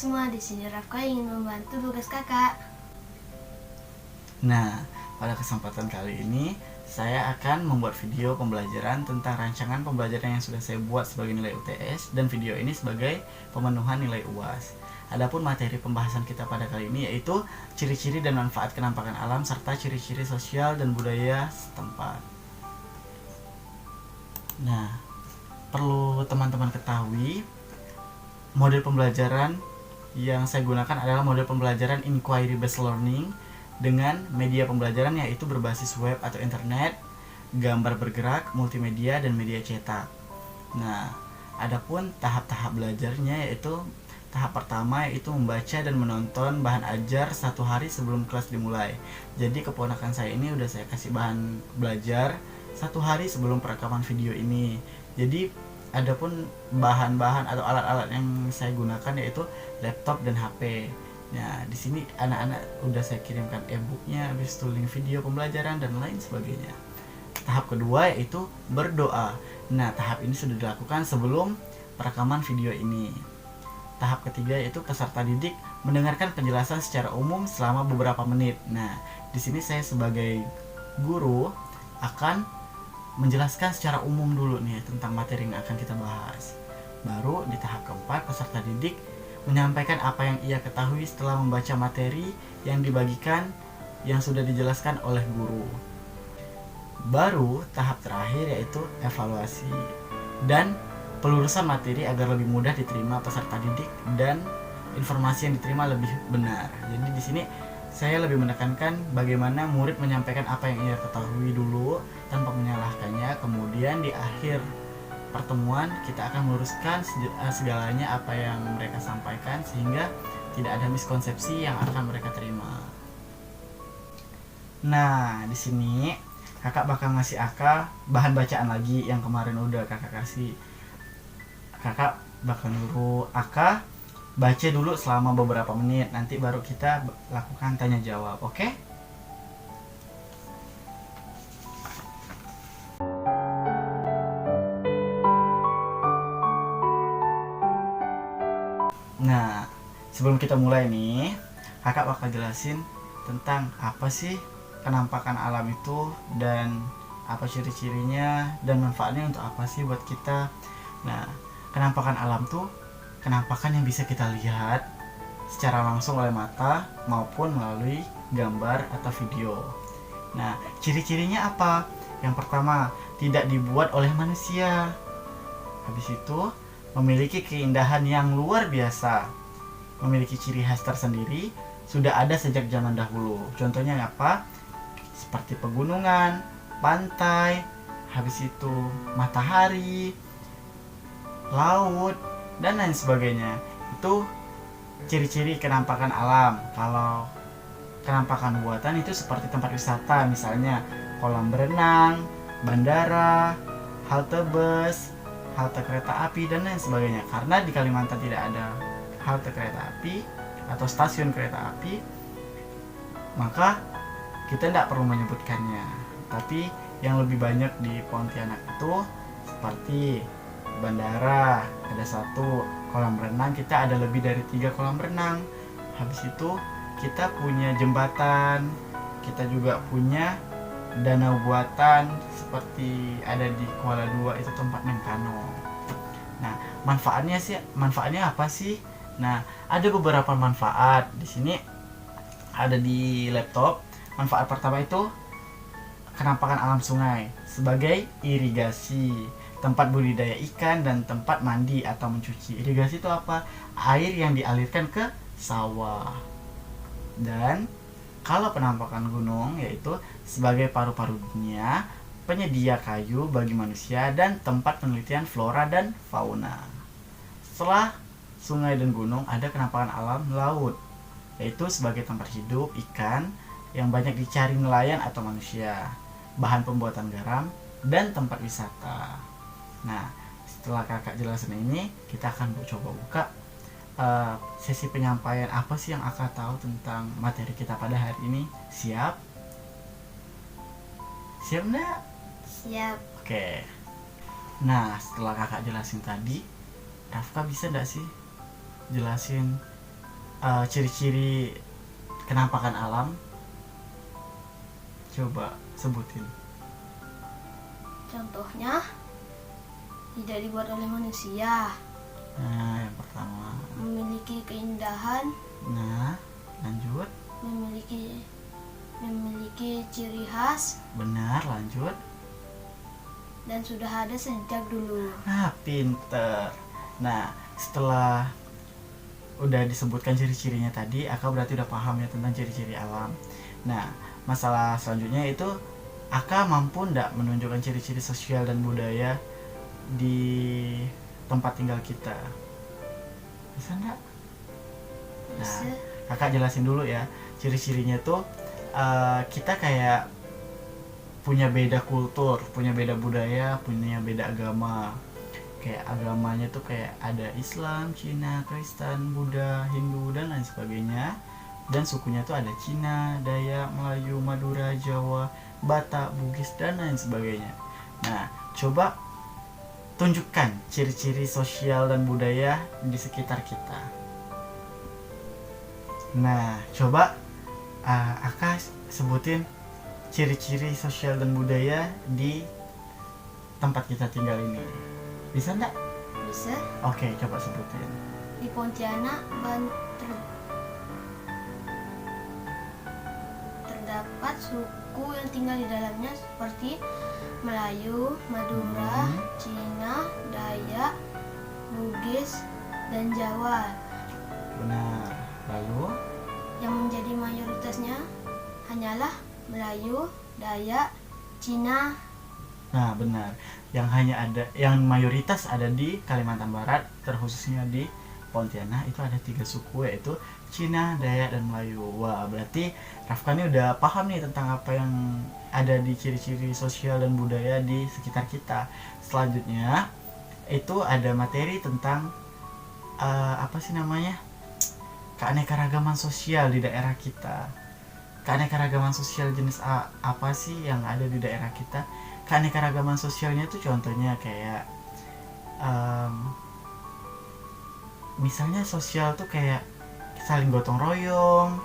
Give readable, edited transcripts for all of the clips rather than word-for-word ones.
semua, di sini Rafka ingin membantu tugas kakak. Nah, pada kesempatan kali ini saya akan membuat video pembelajaran tentang rancangan pembelajaran yang sudah saya buat sebagai nilai UTS, dan video ini sebagai pemenuhan nilai UAS. Adapun materi pembahasan kita pada kali ini yaitu ciri-ciri dan manfaat kenampakan alam serta ciri-ciri sosial dan budaya setempat. Nah, perlu teman-teman ketahui, model pembelajaran yang saya gunakan adalah model pembelajaran inquiry based learning dengan media pembelajaran yaitu berbasis web atau internet, gambar bergerak, multimedia, dan media cetak. Nah, adapun tahap-tahap belajarnya yaitu tahap pertama yaitu membaca dan menonton bahan ajar 1 hari sebelum kelas dimulai. Jadi keponakan saya ini udah saya kasih bahan belajar 1 hari sebelum perekaman video ini. Jadi adapun bahan-bahan atau alat-alat yang saya gunakan yaitu laptop dan HP. Nah, di sini anak-anak udah saya kirimkan e-booknya, habis itu link video pembelajaran dan lain sebagainya. Tahap kedua yaitu berdoa. Nah, tahap ini sudah dilakukan sebelum perekaman video ini. Tahap ketiga yaitu peserta didik mendengarkan penjelasan secara umum selama beberapa menit. Nah, di sini saya sebagai guru akan menjelaskan secara umum dulu nih tentang materi yang akan kita bahas. Baru di tahap keempat, peserta didik menyampaikan apa yang ia ketahui setelah membaca materi yang dibagikan yang sudah dijelaskan oleh guru. Baru tahap terakhir yaitu evaluasi dan pelurusan materi agar lebih mudah diterima peserta didik dan informasi yang diterima lebih benar. Jadi di sini saya lebih menekankan bagaimana murid menyampaikan apa yang ia ketahui dulu tanpa menyalahkannya. Kemudian di akhir pertemuan kita akan meluruskan segalanya apa yang mereka sampaikan sehingga tidak ada miskonsepsi yang akan mereka terima. Nah, di sini kakak bakal ngasih Aka bahan bacaan lagi yang kemarin udah kakak kasih. Kakak bakal nyuruh Aka baca dulu selama beberapa menit, nanti baru kita lakukan tanya jawab, oke? Nah, sebelum kita mulai nih, kakak bakal jelasin tentang apa sih penampakan alam itu dan apa ciri-cirinya dan manfaatnya untuk apa sih buat kita. Nah, penampakan alam tuh penampakan yang bisa kita lihat secara langsung oleh mata maupun melalui gambar atau video. Nah, ciri-cirinya apa? Yang pertama, tidak dibuat oleh manusia. Habis itu, memiliki keindahan yang luar biasa. Memiliki ciri khas tersendiri, sudah ada sejak zaman dahulu. Contohnya apa? Seperti pegunungan, pantai, habis itu matahari, laut, dan lain sebagainya. Itu ciri-ciri kenampakan alam. Kalau kenampakan buatan itu seperti tempat wisata, misalnya kolam berenang, bandara, halte bus, halte kereta api, dan lain sebagainya. Karena di Kalimantan tidak ada halte kereta api atau stasiun kereta api, maka kita tidak perlu menyebutkannya. Tapi yang lebih banyak di Pontianak itu seperti bandara, ada 1 kolam renang, kita ada lebih dari 3 kolam renang. Habis itu kita punya jembatan, kita juga punya danau buatan seperti ada di Kuala Dua, itu tempat main kano. Nah, manfaatnya apa sih? Nah, ada beberapa manfaat. Di sini ada di laptop. Manfaat pertama itu kenampakan alam sungai sebagai irigasi, tempat budidaya ikan, dan tempat mandi atau mencuci. Irigasi itu apa? Air yang dialirkan ke sawah. Dan kalau penampakan gunung yaitu sebagai paru-paru dunia, penyedia kayu bagi manusia, dan tempat penelitian flora dan fauna. Setelah sungai dan gunung, ada kenampakan alam laut, yaitu sebagai tempat hidup ikan yang banyak dicari nelayan atau manusia, bahan pembuatan garam, dan tempat wisata. Nah, setelah kakak jelasin ini, kita akan coba buka sesi penyampaian apa sih yang kakak tahu tentang materi kita pada hari ini. Siap? Siap enggak? Siap. Oke. Nah, setelah kakak jelasin tadi, Rafka bisa enggak sih jelasin ciri-ciri kenampakan alam. Coba sebutin. Contohnya, tidak dibuat oleh manusia, Nah, yang pertama. memiliki keindahan, Nah, lanjut. memiliki ciri khas, Benar, lanjut. dan sudah ada sejak dulu. Nah, pinter. Nah, setelah udah disebutkan ciri-cirinya tadi, Aka berarti udah paham ya tentang ciri-ciri alam. Nah, masalah selanjutnya itu Aka mampu ndak menunjukkan ciri-ciri sosial dan budaya di tempat tinggal kita? Bisa ndak? Bisa. Kakak jelasin dulu ya. Ciri-cirinya tuh kita kayak punya beda kultur, punya beda budaya, punya beda agama. Kayak agamanya tuh kayak ada Islam, Cina, Kristen, Buddha, Hindu, dan lain sebagainya. Dan sukunya tuh ada Cina, Dayak, Melayu, Madura, Jawa, Batak, Bugis, dan lain sebagainya. Nah, coba tunjukkan ciri-ciri sosial dan budaya di sekitar kita. Nah, coba Aka sebutin ciri-ciri sosial dan budaya di tempat kita tinggal ini. Bisa enggak? Bisa. Oke, coba sebutin. Di Pontianak terdapat suku yang tinggal di dalamnya seperti Melayu, Madura, Cina, Dayak, Bugis, dan Jawa. Benar. Lalu? Yang menjadi mayoritasnya hanyalah Melayu, Dayak, Cina. Nah, benar. Yang mayoritas ada di Kalimantan Barat, terkhususnya di Pontianak, itu ada 3 suku, yaitu Cina, Dayak, dan Melayu. Wah, berarti Rafka ini udah paham nih tentang apa yang ada di ciri-ciri sosial dan budaya di sekitar kita. Selanjutnya itu ada materi tentang apa sih namanya, keanekaragaman sosial di daerah kita. Keanekaragaman sosial jenis apa sih yang ada di daerah kita? Keanekaragaman sosialnya tuh contohnya kayak misalnya sosial tuh kayak saling gotong royong,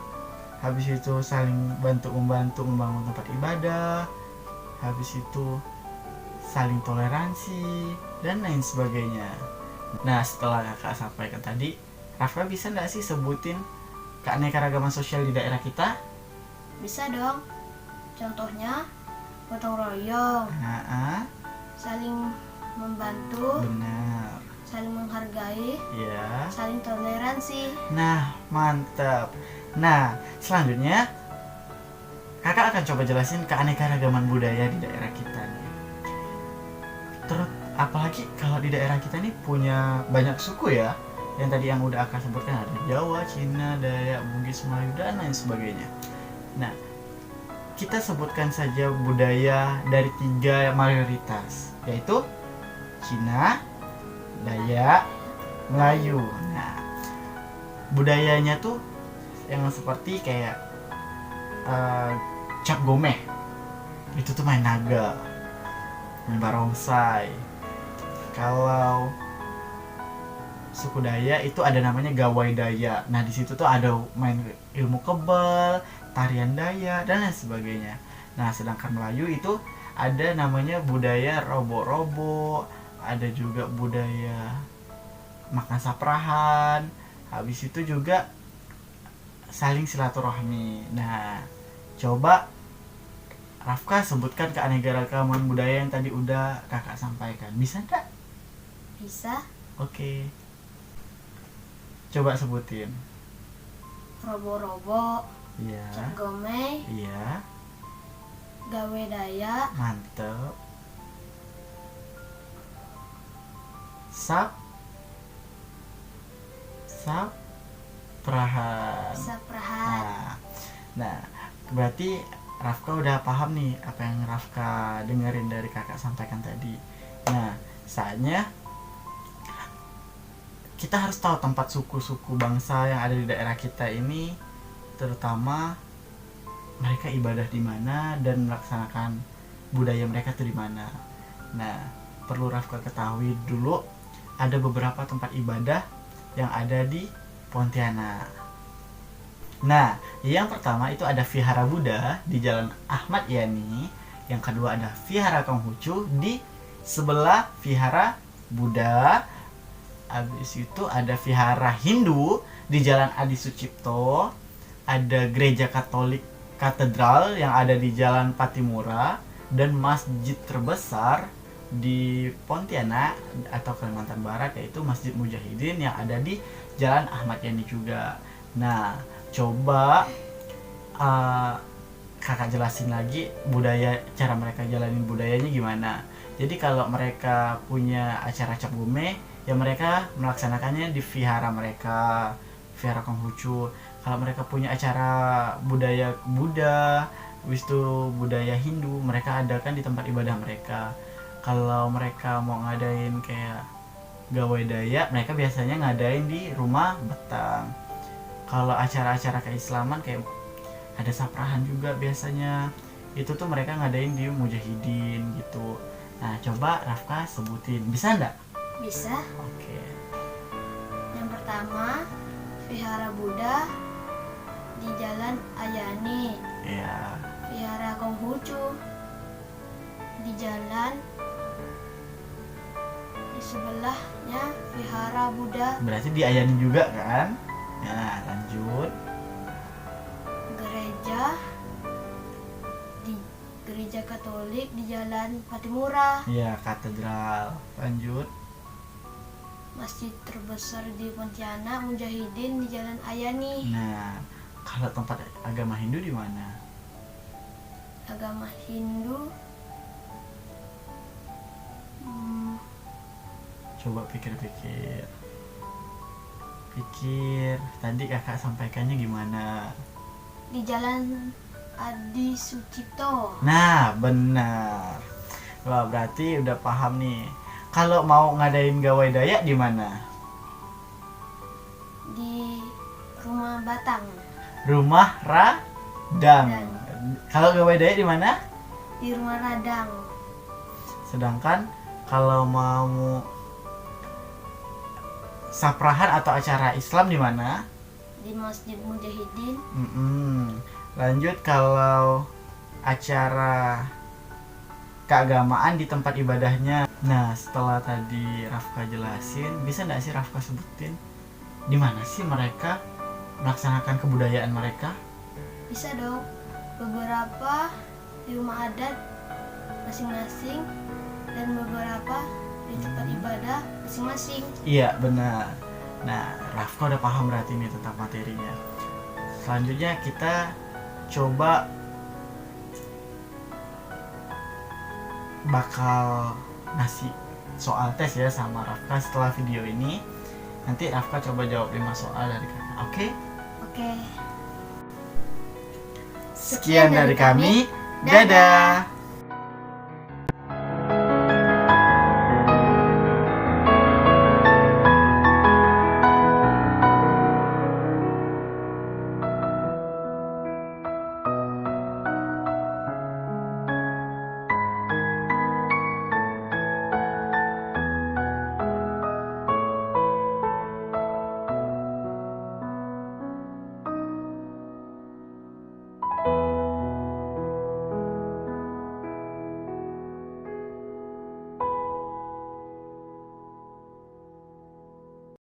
habis itu saling bantu-membantu membangun tempat ibadah, habis itu saling toleransi, dan lain sebagainya. Nah, setelah kakak sampaikan tadi, Rafa bisa nggak sih sebutin keanekaragaman sosial di daerah kita? Bisa dong. Contohnya gotong royong, saling membantu, Benar. saling menghargai, Ya. saling toleransi. Nah, mantap. Nah, selanjutnya kakak akan coba jelasin keanekaragaman budaya di daerah kita nih. Terus apalagi kalau di daerah kita nih punya banyak suku ya. Yang tadi yang udah Kakak sebutkan ada Jawa, Cina, Dayak, Bugis, Melayu, dan lain sebagainya. Nah, kita sebutkan saja budaya dari 3 mayoritas, yaitu Cina, Dayak, Melayu. Nah, budayanya tuh yang seperti kayak cap gomeh, itu tuh main naga, main barongsai. Kalau suku Dayak itu ada namanya gawai Dayak. Nah, di situ tuh ada main ilmu kebal, tarian Dayak, dan lain sebagainya. Nah, sedangkan Melayu itu ada namanya budaya robo-robo, ada juga budaya makan saprahan, habis itu juga saling silaturahmi. Nah, coba Rafka sebutkan keanekaragaman budaya yang tadi udah kakak sampaikan. Bisa enggak? Bisa. Oke. Coba sebutin. Robo-robo, Iya. cap gomeh, Iya. gawe Dayak, Mantep. Sap Prahan. saprahan. Nah, berarti Rafka udah paham nih apa yang Rafka dengerin dari kakak sampaikan tadi. Nah, saatnya kita harus tahu tempat suku-suku bangsa yang ada di daerah kita ini, terutama mereka ibadah di mana dan melaksanakan budaya mereka tuh di mana. Nah, perlu Rafka ketahui dulu ada beberapa tempat ibadah yang ada di Pontianak. Nah, yang pertama itu ada Vihara Buddha di Jalan Ahmad Yani. Yang kedua ada Vihara Konghucu di sebelah Vihara Buddha. Habis itu ada Vihara Hindu di Jalan Adi Sucipto. Ada Gereja Katolik Katedral yang ada di Jalan Patimura. Dan masjid terbesar di Pontianak atau Kalimantan Barat yaitu Masjid Mujahidin yang ada di Jalan Ahmad Yani juga. Nah, coba kakak jelasin lagi cara mereka jalanin budayanya gimana. Jadi kalau mereka punya acara cap gome, ya mereka melaksanakannya di vihara mereka, vihara Konghucu. Kalau mereka punya acara budaya Buddha, habis itu budaya Hindu, mereka adakan di tempat ibadah mereka. Kalau mereka mau ngadain kayak gawe Dayak, mereka biasanya ngadain di rumah Betang. Kalau acara-acara keislaman kayak ada saprahan juga biasanya, itu tuh mereka ngadain di Mujahidin gitu. Nah, coba Rafka sebutin, bisa nggak? Bisa. Oke. Yang pertama, Vihara Buddha di Jalan Ayani. Ya. Vihara Konghucu di jalan di sebelahnya Vihara Buddha. Berarti diayanin juga kan? Nah, lanjut. Gereja Katolik di Jalan Patimura. Ya, katedral. Lanjut. Masjid terbesar di Pontianak, Mujahidin di Jalan Ayani. Nah, kalau tempat agama Hindu di mana? Agama Hindu, coba pikir-pikir. Tadi kakak sampaikannya gimana? di Jalan Adi Sucipto. Nah, benar. Wah, berarti udah paham nih. Kalau mau ngadain gawai Dayak di mana? Di Rumah Batang. Rumah Radang. Kalau gawai Dayak di mana? Di Rumah Radang. Sedangkan kalau mau saprahan atau acara Islam di mana? Di Masjid Mujahidin. Lanjut, kalau acara keagamaan di tempat ibadahnya. Nah, setelah tadi Rafka jelasin, bisa nggak sih Rafka sebutin di mana sih mereka melaksanakan kebudayaan mereka? Bisa dong. Beberapa di rumah adat masing-masing dan beberapa di tempat ibadah masing-masing. Iya, benar. Nah, Rafka udah paham berarti ini tentang materinya. Selanjutnya kita coba bakal ngasih soal tes ya sama Rafka setelah video ini. Nanti Rafka coba jawab 5 soal dari kakak. Oke? Oke. Sekian dari kami. Dadah.